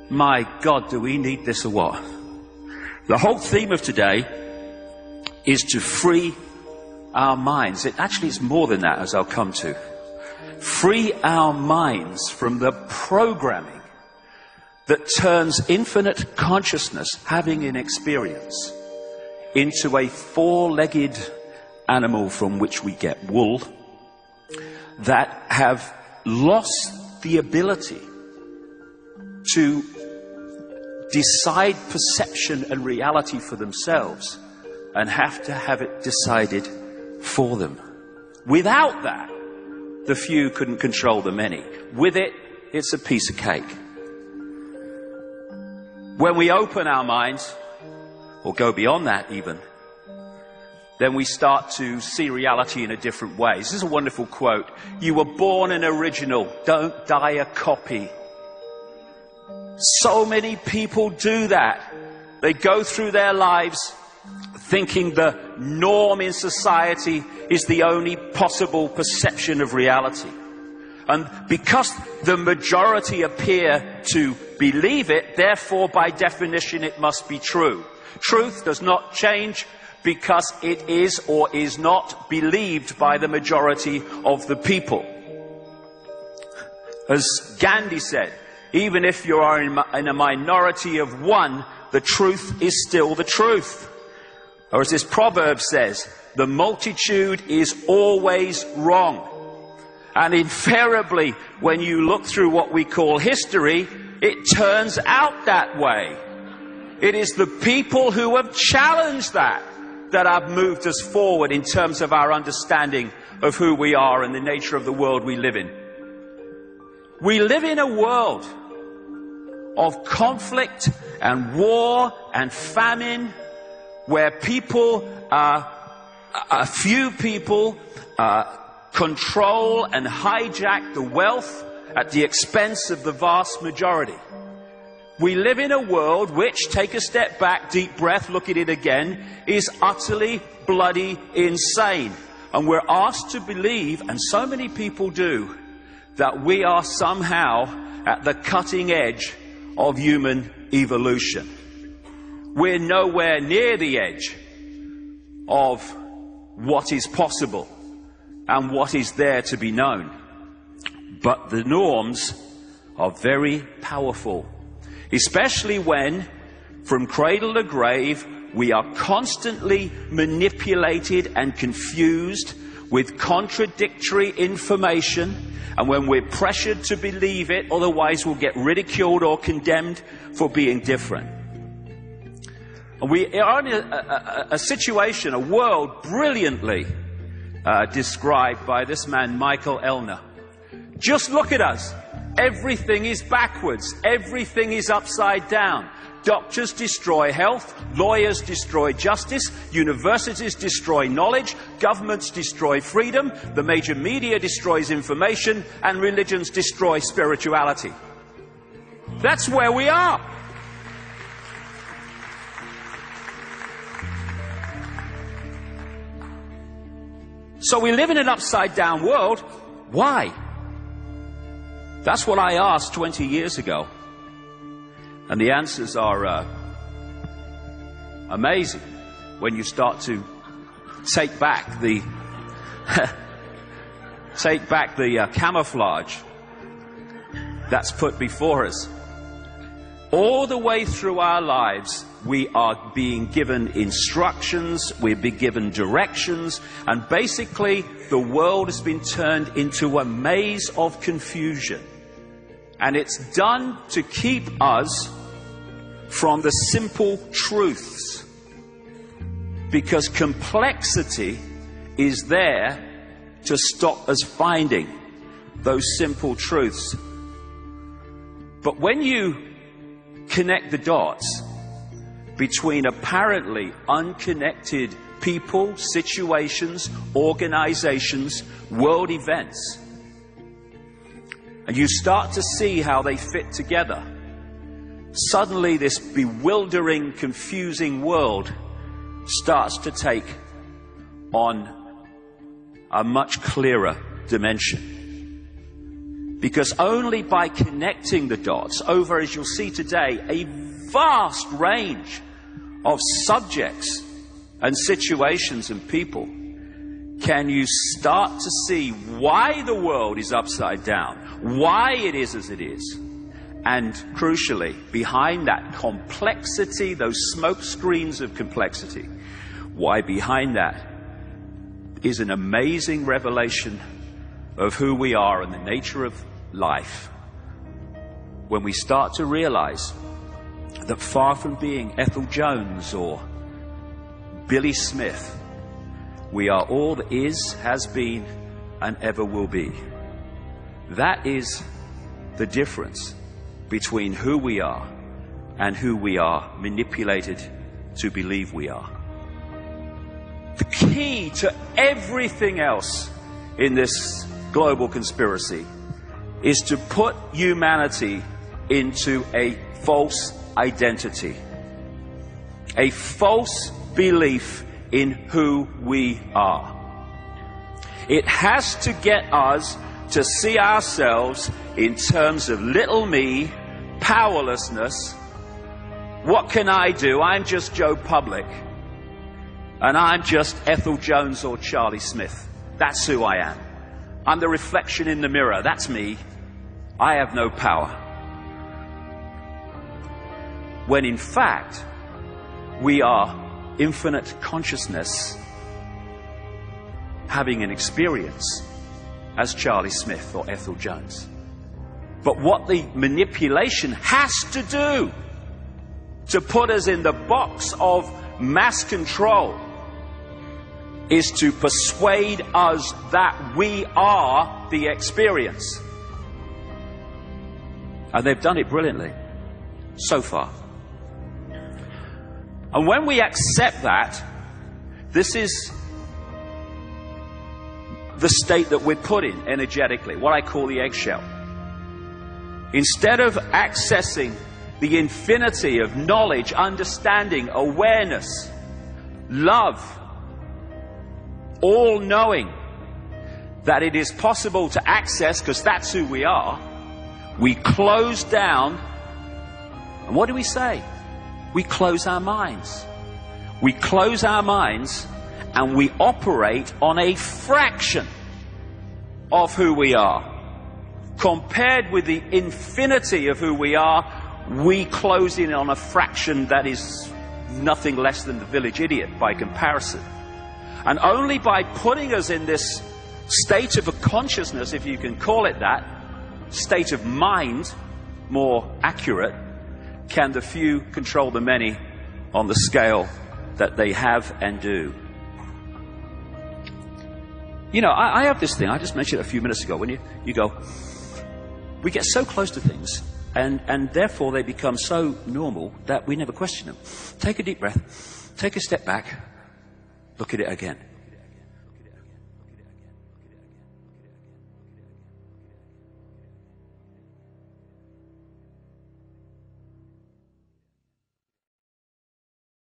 My God, do we need this or what? The whole theme of today is to free our minds. It actually is more than that, as I'll come to. Free our minds from the programming that turns infinite consciousness, having an experience, into a four-legged animal from which we get wool, that have lost the ability to decide perception and reality for themselves and have to have it decided for them. Without that, the few couldn't control the many. With it, it's a piece of cake. When we open our minds, or go beyond that even, then we start to see reality in a different way. This is a wonderful quote. You were born an original, don't die a copy. So many people do that. They go through their lives thinking the norm in society is the only possible perception of reality. And because the majority appear to believe it, therefore by definition it must be true. Truth does not change because it is or is not believed by the majority of the people. As Gandhi said, even if you are in a minority of one, the truth is still the truth. Or as this proverb says, the multitude is always wrong. And invariably, when you look through what we call history, it turns out that way. It is the people who have challenged that have moved us forward in terms of our understanding of who we are and the nature of the world we live in. We live in a world of conflict and war and famine, where people, a few people, control and hijack the wealth at the expense of the vast majority. We live in a world which, take a step back, deep breath, look at it again, is utterly bloody insane. And we're asked to believe, and so many people do, that we are somehow at the cutting edge of human evolution. We're nowhere near the edge of what is possible and what is there to be known. But the norms are very powerful, especially when, from cradle to grave, we are constantly manipulated and confused with contradictory information, and when we're pressured to believe it, otherwise we'll get ridiculed or condemned for being different. And we are in a situation, a world brilliantly described by this man, Michael Elner. Just look at us. Everything is backwards. Everything is upside down. Doctors destroy health. Lawyers destroy justice. Universities destroy knowledge. Governments destroy freedom. The major media destroys information. And religions destroy spirituality. That's where we are. So we live in an upside-down world. Why? That's what I asked 20 years ago. And the answers are amazing when you start to take back the camouflage that's put before us. All the way through our lives, we are being given instructions, we're being given directions, and basically the world has been turned into a maze of confusion. And it's done to keep us from the simple truths, because complexity is there to stop us finding those simple truths. But when you connect the dots between apparently unconnected people, situations, organizations, world events, and you start to see how they fit together, suddenly this bewildering, confusing world starts to take on a much clearer dimension. Because only by connecting the dots over, as you'll see today, a vast range of subjects and situations and people, can you start to see why the world is upside down, why it is as it is. And crucially, behind that complexity, those smoke screens of complexity, why behind that is an amazing revelation of who we are and the nature of life. When we start to realize that far from being Ethel Jones or Billy Smith, we are all that is, has been, and ever will be. That is the difference between who we are and who we are manipulated to believe we are. The key to everything else in this global conspiracy is to put humanity into a false identity, a false belief in who we are. It has to get us to see ourselves in terms of little me, powerlessness. What can I do? I'm just Joe Public. And I'm just Ethel Jones or Charlie Smith. That's who I am. I'm the reflection in the mirror. That's me. I have no power. When in fact, we are infinite consciousness having an experience as Charlie Smith or Ethel Jones. But what the manipulation has to do to put us in the box of mass control is to persuade us that we are the experience. And they've done it brilliantly so far. And when we accept that, this is the state that we're put in energetically, what I call the eggshell. Instead of accessing the infinity of knowledge, understanding, awareness, love, all-knowing that it is possible to access, because that's who we are, we close down. And what do we say? We close our minds. We close our minds and we operate on a fraction of who we are. Compared with the infinity of who we are, we close in on a fraction that is nothing less than the village idiot by comparison. And only by putting us in this state of a consciousness, if you can call it that, state of mind, more accurate, can the few control the many on the scale that they have and do. You know, I have this thing, I just mentioned it a few minutes ago, when you go, we get so close to things, and therefore they become so normal that we never question them. Take a deep breath, take a step back, look at it again.